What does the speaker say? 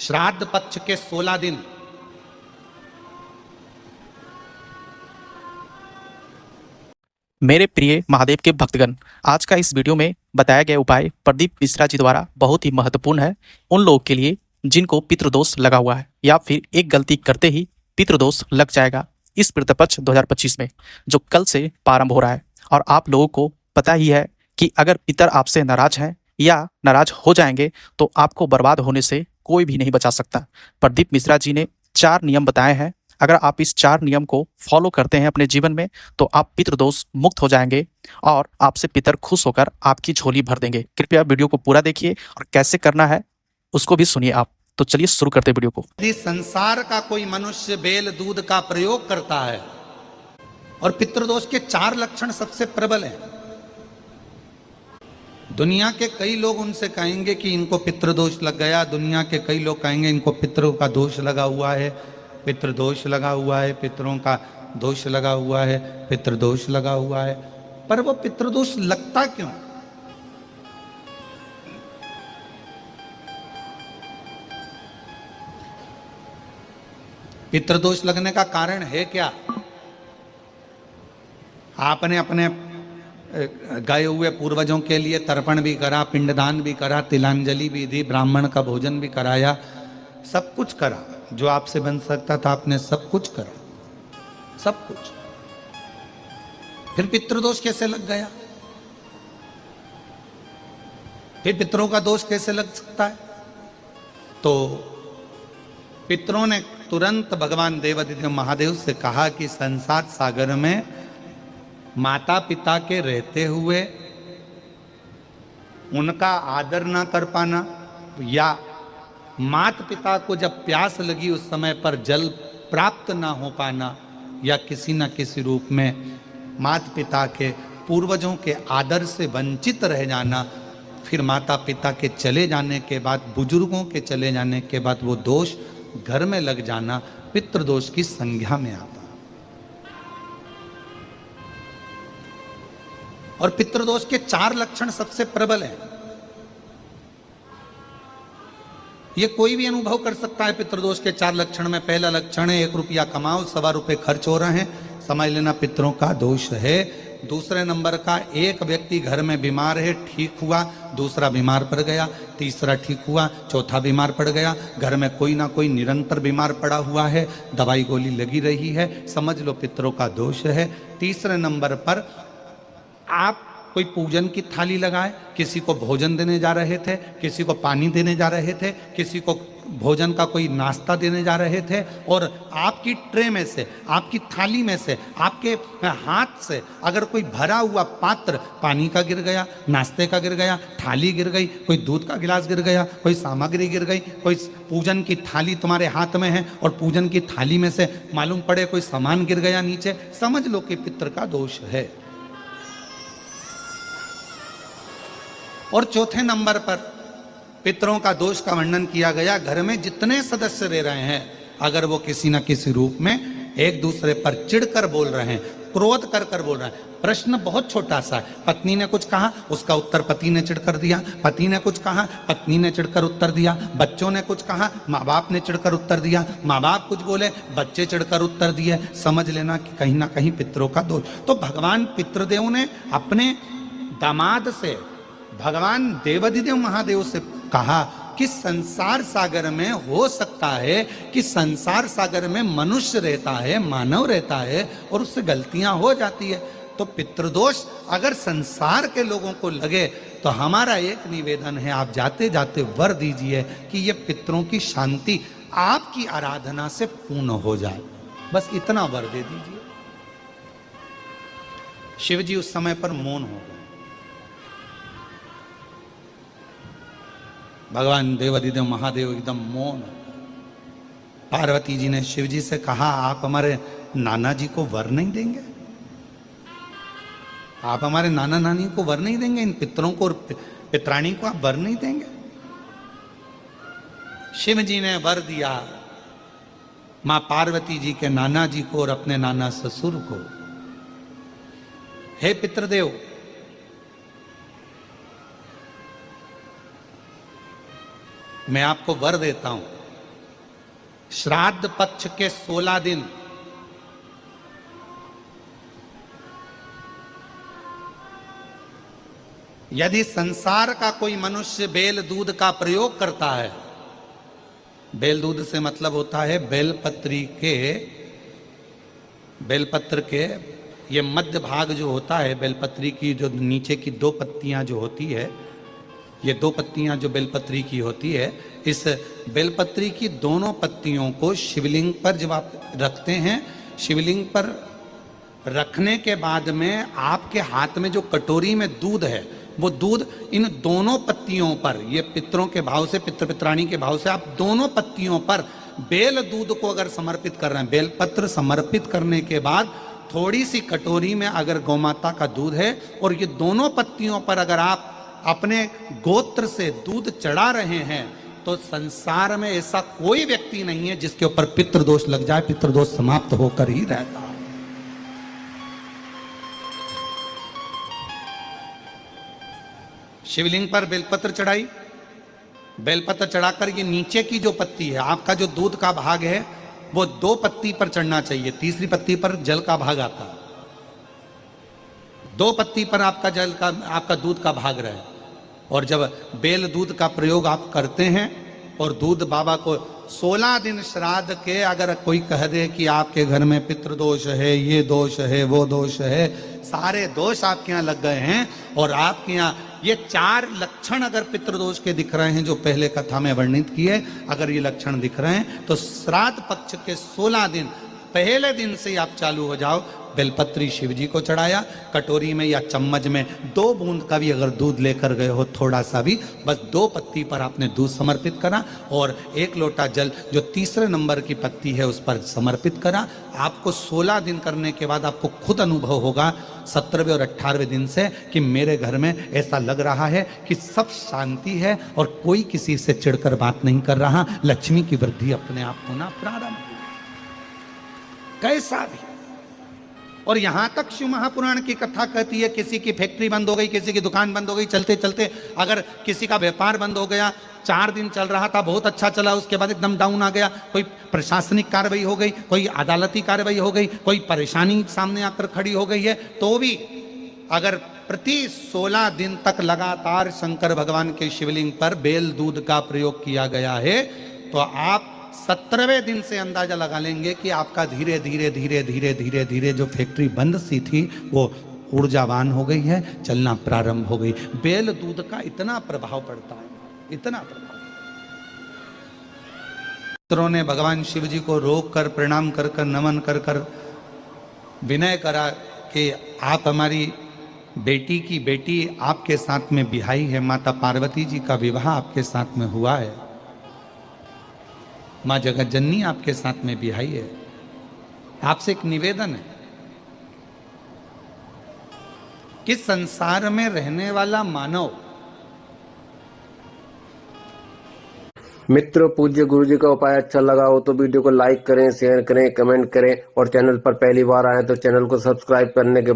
श्राद्ध पक्ष के 16 दिन मेरे प्रिय महादेव के भक्तगण, आज का इस वीडियो में बताया गया उपाय प्रदीप मिश्रा जी द्वारा बहुत ही महत्वपूर्ण है उन लोगों के लिए जिनको पितृदोष लगा हुआ है या फिर एक गलती करते ही पितृदोष लग जाएगा इस पितृपक्ष 2025 में, जो कल से प्रारंभ हो रहा है। और आप लोगों को पता ही है कि अगर पितर आपसे नाराज हैं या नाराज हो जाएंगे तो आपको बर्बाद होने से कोई भी नहीं बचा सकता। प्रदीप मिश्रा जी ने 4 नियम बताए हैं। अगर आप इस 4 नियम को फॉलो करते हैं अपने जीवन में तो आप पितृदोष मुक्त हो जाएंगे और आपसे पितर खुश होकर आपकी झोली भर देंगे। कृपया वीडियो को पूरा देखिए और कैसे करना है उसको भी सुनिए आप। तो चलिए शुरू करते हैं वीडियो को। यदि संसार का कोई मनुष्य बेल दूध का प्रयोग करता है, और पितृदोष के 4 लक्षण सबसे प्रबल हैं। दुनिया के कई लोग उनसे कहेंगे कि इनको पितृदोष लग गया, दुनिया के कई लोग कहेंगे इनको पितरों का दोष लगा हुआ है, पितृदोष लगा हुआ है, पितरों का दोष लगा हुआ है, पितृदोष लगा हुआ है। पर वो पितृदोष लगता क्यों? पितृदोष लगने का कारण है क्या? आपने अपने गए हुए पूर्वजों के लिए तर्पण भी करा, पिंडदान भी करा, तिलांजलि भी दी, ब्राह्मण का भोजन भी कराया, सब कुछ करा जो आपसे बन सकता था, आपने सब कुछ करा, सब कुछ। फिर पितृदोष कैसे लग गया? फिर पितरों का दोष कैसे लग सकता है? तो पितरों ने तुरंत भगवान देवादिदेव महादेव से कहा कि संसार सागर में माता पिता के रहते हुए उनका आदर ना कर पाना, या माता पिता को जब प्यास लगी उस समय पर जल प्राप्त ना हो पाना, या किसी न किसी रूप में माता पिता के पूर्वजों के आदर से वंचित रह जाना, फिर माता पिता के चले जाने के बाद, बुजुर्गों के चले जाने के बाद वो दोष घर में लग जाना पितृदोष की संज्ञा में आता। और पितृदोष के 4 लक्षण सबसे प्रबल हैं। ये कोई भी अनुभव कर सकता है। पितृदोष के 4 लक्षण में पहला लक्षण है 1 रुपया कमाओ, 1.25 रुपये खर्च हो रहे हैं, समझ लेना पितरों का दोष है। दूसरे नंबर का, एक व्यक्ति घर में बीमार है, ठीक हुआ, दूसरा बीमार पड़ गया, तीसरा ठीक हुआ, चौथा बीमार पड़ गया, घर में कोई ना कोई निरंतर बीमार पड़ा हुआ है, दवाई गोली लगी रही है, समझ लो पितरों का दोष है। तीसरे नंबर पर आप कोई पूजन की थाली लगाए, किसी को भोजन देने जा रहे थे, किसी को पानी देने जा रहे थे, किसी को भोजन का कोई नाश्ता देने जा रहे थे, और आपकी ट्रे में से, आपकी थाली में से, आपके हाथ से अगर कोई भरा हुआ पात्र पानी का गिर गया, नाश्ते का गिर गया, थाली गिर गई, कोई दूध का गिलास गिर गया, कोई सामग्री गिर गई, कोई पूजन की थाली तुम्हारे हाथ में है और पूजन की थाली में से मालूम पड़े कोई सामान गिर गया नीचे, समझ लो कि पितृ का दोष है। और चौथे नंबर पर पितरों का दोष का वर्णन किया गया, घर में जितने सदस्य रह रहे हैं अगर वो किसी न किसी रूप में एक दूसरे पर चिढ़कर बोल रहे हैं, क्रोध कर कर बोल रहे हैं। प्रश्न बहुत छोटा सा है, पत्नी ने कुछ कहा, उसका उत्तर पति ने चिढ़कर दिया, पति ने कुछ कहा, पत्नी ने चिढ़कर उत्तर दिया, बच्चों ने कुछ कहा, माँ बाप ने चिढ़कर उत्तर दिया, माँ बाप कुछ बोले, बच्चे चिढ़कर उत्तर दिए, समझ लेना कि कहीं ना कहीं पितरों का दोष। तो भगवान पितृदेव ने अपने दामाद से, भगवान देवादिदेव महादेव से कहा कि संसार सागर में हो सकता है कि संसार सागर में मनुष्य रहता है, मानव रहता है, और उससे गलतियां हो जाती है। तो पितृदोष अगर संसार के लोगों को लगे तो हमारा एक निवेदन है, आप जाते जाते वर दीजिए कि ये पितरों की शांति आपकी आराधना से पूर्ण हो जाए, बस इतना वर दे दीजिए। शिव जी उस समय पर मौन हो गए। भगवान देवादिदेव महादेव एकदम मौन। पार्वती जी ने शिव जी से कहा, आप हमारे नाना जी को वर नहीं देंगे? आप हमारे नाना नानी को वर नहीं देंगे? इन पितरों को और पितराणी को आप वर नहीं देंगे? शिव जी ने वर दिया मां पार्वती जी के नाना जी को और अपने नाना ससुर को। हे पितृदेव, मैं आपको वर देता हूं श्राद्ध पक्ष के 16 दिन यदि संसार का कोई मनुष्य बेल दूध का प्रयोग करता है, बेल दूध से मतलब होता है बेलपत्र के ये मध्य भाग जो होता है, बेलपत्री की जो नीचे की 2 पत्तियां जो होती है, ये 2 पत्तियां जो बेलपत्री की होती है, इस बेलपत्री की दोनों पत्तियों को शिवलिंग पर जब आप रखते हैं, शिवलिंग पर रखने के बाद में आपके हाथ में जो कटोरी में दूध है, वो दूध इन दोनों पत्तियों पर, ये पितरों के भाव से, पितृ पित्राणी के भाव से आप दोनों पत्तियों पर बेल दूध को अगर समर्पित कर रहे हैं, बेलपत्र समर्पित करने के बाद थोड़ी सी कटोरी में अगर गौमाता का दूध है और ये दोनों पत्तियों पर अगर आप अपने गोत्र से दूध चढ़ा रहे हैं, तो संसार में ऐसा कोई व्यक्ति नहीं है जिसके ऊपर पितृदोष लग जाए, पितृदोष समाप्त होकर ही रहता है। शिवलिंग पर बेलपत्र चढ़ाई, बेलपत्र चढ़ाकर ये नीचे की जो पत्ती है, आपका जो दूध का भाग है वो 2 पत्ती पर चढ़ना चाहिए, तीसरी पत्ती पर जल का भाग आता है, 2 पत्ती पर आपका दूध का भाग रहे। और जब बेल दूध का प्रयोग आप करते हैं और दूध बाबा को 16 दिन श्राद्ध के अगर कोई कह दे कि आपके घर में पितृदोष है, ये दोष है, वो दोष है, सारे दोष आपके यहाँ लग गए हैं और आपके यहाँ ये 4 लक्षण अगर पितृदोष के दिख रहे हैं जो पहले कथा में वर्णित किए, अगर ये लक्षण दिख रहे हैं तो श्राद्ध पक्ष के 16 दिन पहले दिन से ही आप चालू हो जाओ। बेलपत्री शिव जी को चढ़ाया, कटोरी में या चम्मच में 2 बूंद का भी अगर दूध लेकर गए हो, थोड़ा सा भी, बस 2 पत्ती पर आपने दूध समर्पित करा और 1 लोटा जल जो तीसरे नंबर की पत्ती है उस पर समर्पित करा। आपको 16 दिन करने के बाद आपको खुद अनुभव होगा 17वें और 18वें दिन से कि मेरे घर में ऐसा लग रहा है कि सब शांति है और कोई किसी से चिढ़कर बात नहीं कर रहा, लक्ष्मी की वृद्धि अपने आप होना प्रारंभ, कैसा भी। और यहां तक शिव महापुराण की कथा कहती है किसी की फैक्ट्री बंद हो गई, किसी की दुकान बंद हो गई, चलते चलते अगर किसी का व्यापार बंद हो गया, 4 दिन चल रहा था, बहुत अच्छा चला, उसके बाद एकदम डाउन आ गया, कोई प्रशासनिक कार्रवाई हो गई, कोई अदालती कार्रवाई हो गई, कोई परेशानी सामने आकर खड़ी हो गई है, तो भी अगर प्रति 16 दिन तक लगातार शंकर भगवान के शिवलिंग पर बेल दूध का प्रयोग किया गया है, तो आप 17वें दिन से अंदाजा लगा लेंगे कि आपका धीरे धीरे धीरे धीरे धीरे धीरे जो फैक्ट्री बंद सी थी वो ऊर्जावान हो गई है, चलना प्रारंभ हो गई। बेल दूध का इतना प्रभाव पड़ता है, इतना प्रभाव। मित्रों ने भगवान शिव जी को रोक कर प्रणाम कर कर नमन कर कर विनय करा कि आप हमारी बेटी की बेटी आपके साथ में बिहाई है, माता पार्वती जी का विवाह आपके साथ में हुआ है, माँ जगत जननी आपके साथ में बिहाई है, आपसे एक निवेदन है कि संसार में रहने वाला मानव। मित्रों, पूज्य गुरु जी का उपाय अच्छा लगा हो तो वीडियो को लाइक करें, शेयर करें, कमेंट करें और चैनल पर पहली बार आए तो चैनल को सब्सक्राइब करने के